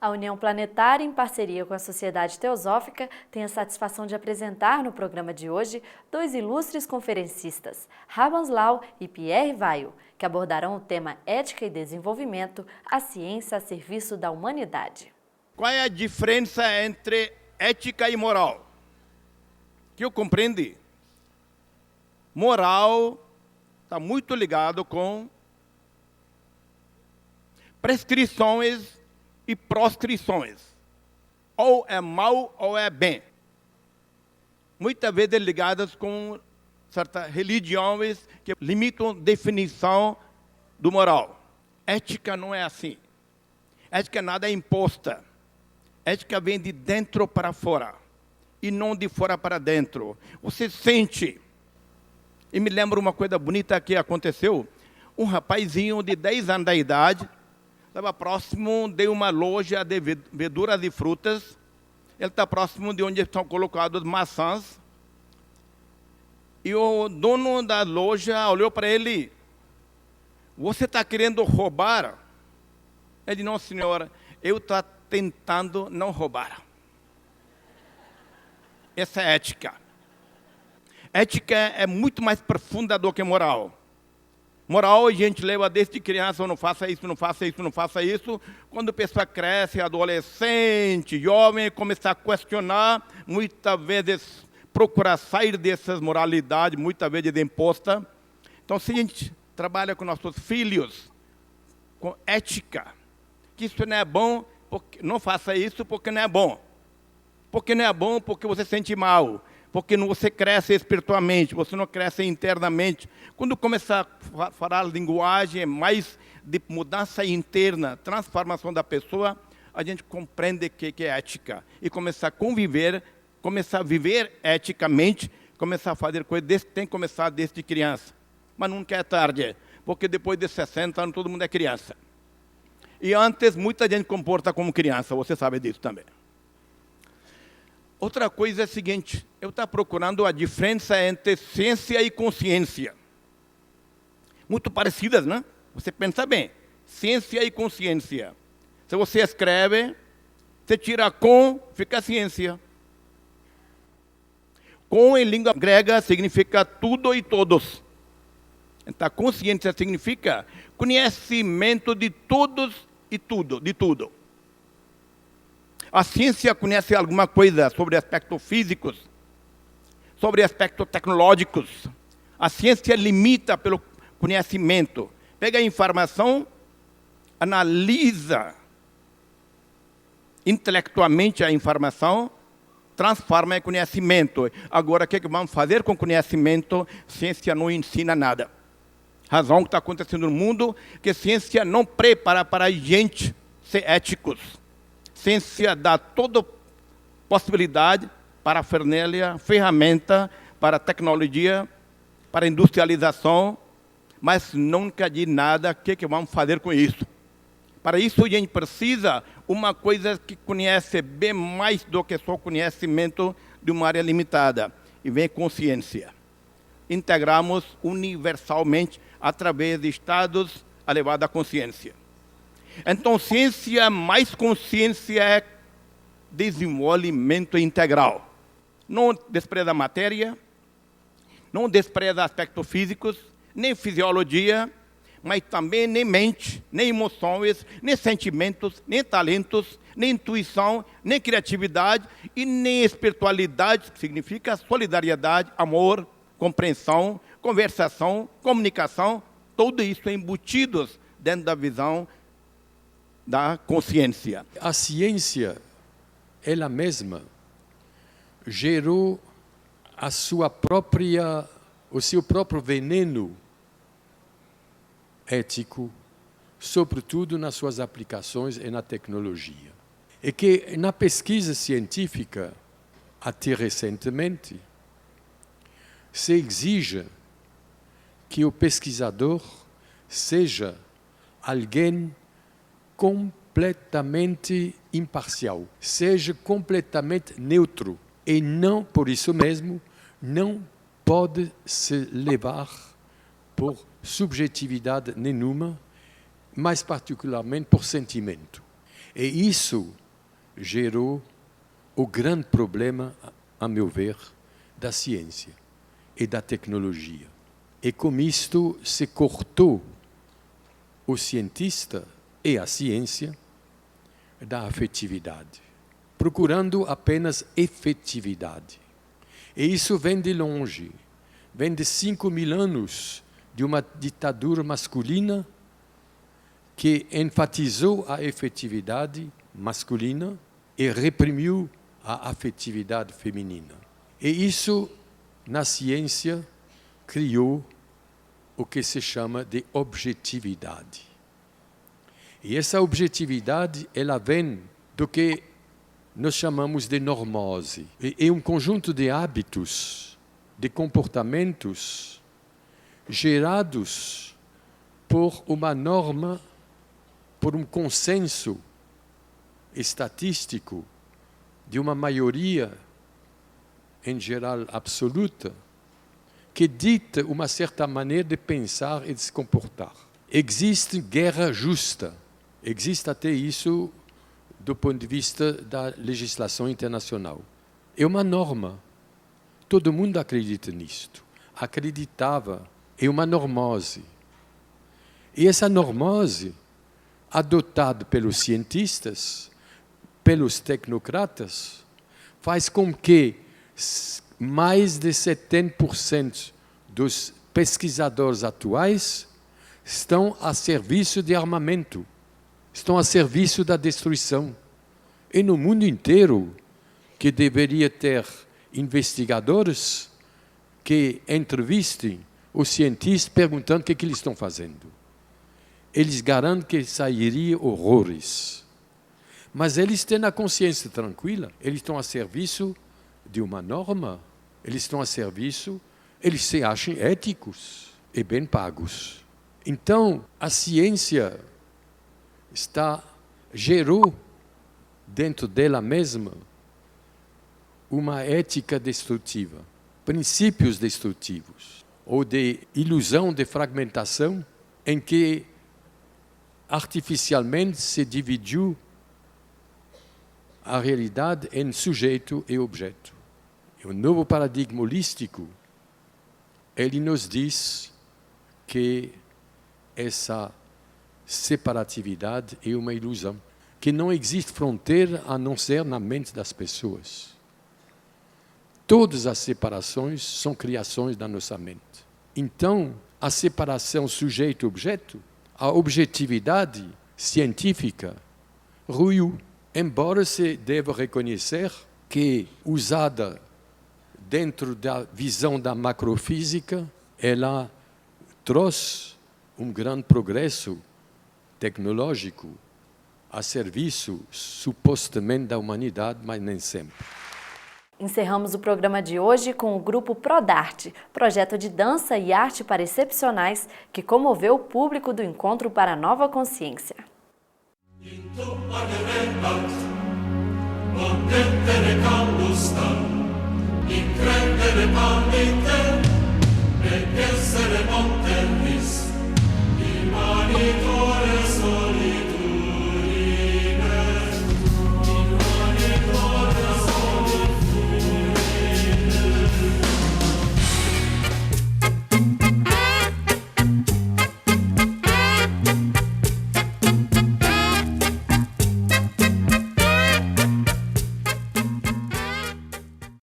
A União Planetária, em parceria com a Sociedade Teosófica, tem a satisfação de apresentar no programa de hoje dois ilustres conferencistas, Rabans Lau e Pierre Vaillant, que abordarão o tema Ética e Desenvolvimento, a ciência a serviço da humanidade. Qual é a diferença entre ética e moral? Que eu compreendi. Moral está muito ligado com prescrições e proscrições. Ou é mal ou é bem. Muitas vezes ligadas com certas religiões que limitam a definição do moral. Ética não é assim. Ética nada é imposta. Ética vem de dentro para fora e não de fora para dentro. Você sente. E me lembro uma coisa bonita que aconteceu. Um rapazinho de 10 anos de idade estava próximo de uma loja de verduras e frutas. Ele está próximo de onde estão colocadas maçãs. E o dono da loja olhou para ele. Você está querendo roubar? Ele disse, não, senhora, eu estou tentando não roubar. Essa é ética. Ética é muito mais profunda do que moral. Moral a gente leva desde criança, não faça isso, não faça isso, não faça isso. Quando a pessoa cresce, adolescente, jovem, começa a questionar, muitas vezes procurar sair dessas moralidades, muitas vezes imposta. Então, se a gente trabalha com nossos filhos, com ética, que isso não é bom, porque, não faça isso porque não é bom. Porque não é bom porque você sente mal. Porque você cresce espiritualmente, você não cresce internamente. Quando começar a falar linguagem mais de mudança interna, transformação da pessoa, a gente compreende o que é ética. E começar a conviver, começar a viver eticamente, começar a fazer coisas, tem que começar desde criança. Mas nunca é tarde, porque depois de 60 anos todo mundo é criança. E antes, muita gente comporta como criança, você sabe disso também. Outra coisa é a seguinte, eu estou procurando a diferença entre ciência e consciência. Muito parecidas, né? Você pensa bem, ciência e consciência. Se você escreve, você tira com, fica ciência. Com em língua grega significa tudo e todos. Então, consciência significa conhecimento de todos e tudo, de tudo. A ciência conhece alguma coisa sobre aspectos físicos, sobre aspectos tecnológicos. A ciência limita pelo conhecimento. Pega a informação, analisa intelectualmente a informação, transforma em conhecimento. Agora, o que vamos fazer com conhecimento? Ciência não ensina nada. Razão que está acontecendo no mundo, que a ciência não prepara para a gente ser éticos. Ciência dá toda possibilidade para a ferramenta, para a tecnologia, para a industrialização, mas nunca diz nada o que vamos fazer com isso. Para isso, a gente precisa uma coisa que conhece bem mais do que só conhecimento de uma área limitada, e vem consciência. Integramos universalmente através de estados elevados à consciência. Então, ciência mais consciência é desenvolvimento integral. Não despreza a matéria, não despreza aspectos físicos, nem fisiologia, mas também nem mente, nem emoções, nem sentimentos, nem talentos, nem intuição, nem criatividade e nem espiritualidade, que significa solidariedade, amor, compreensão, conversação, comunicação, tudo isso é embutidos dentro da visão da consciência. A ciência, ela mesma, gerou o seu próprio veneno ético, sobretudo nas suas aplicações e na tecnologia. E que na pesquisa científica, até recentemente, se exige que o pesquisador seja alguém completamente imparcial, seja completamente neutro e não, por isso mesmo, não pode se levar por subjetividade nenhuma, mais particularmente por sentimento. E isso gerou o grande problema, a meu ver, da ciência e da tecnologia. E com isto se cortou o cientista e a ciência da afetividade, procurando apenas efetividade. E isso vem de longe, vem de 5.000 anos de uma ditadura masculina que enfatizou a efetividade masculina e reprimiu a afetividade feminina. E isso, na ciência, criou o que se chama de objetividade. E essa objetividade, ela vem do que nós chamamos de normose. É um conjunto de hábitos, de comportamentos gerados por uma norma, por um consenso estatístico de uma maioria, em geral absoluta, que dita uma certa maneira de pensar e de se comportar. Existe guerra justa, existe até isso do ponto de vista da legislação internacional. É uma norma, todo mundo acredita nisto, acreditava, é uma normose. E essa normose, adotada pelos cientistas, pelos tecnocratas, faz com que mais de 70% dos pesquisadores atuais estão a serviço de armamento, estão a serviço da destruição. E no mundo inteiro, que deveria ter investigadores que entrevistem os cientistas perguntando o que eles estão fazendo. Eles garantem que sairia horrores. Mas eles têm a consciência tranquila, eles estão a serviço de uma norma, eles estão a serviço, eles se acham éticos e bem pagos. Então, a ciência gerou dentro dela mesma uma ética destrutiva, princípios destrutivos, ou de ilusão de fragmentação, em que artificialmente se dividiu a realidade em sujeito e objeto. E o novo paradigma holístico, ele nos diz que essa separatividade é uma ilusão, que não existe fronteira a não ser na mente das pessoas. Todas as separações são criações da nossa mente. Então, a separação sujeito-objeto, a objetividade científica ruiu, embora se deva reconhecer que, usada dentro da visão da macrofísica, ela trouxe um grande progresso tecnológico a serviço, supostamente, da humanidade, mas nem sempre. Encerramos o programa de hoje com o grupo Prodarte, projeto de dança e arte para excepcionais que comoveu o público do Encontro para a Nova Consciência. Into eine Welt, und in der Kampustan.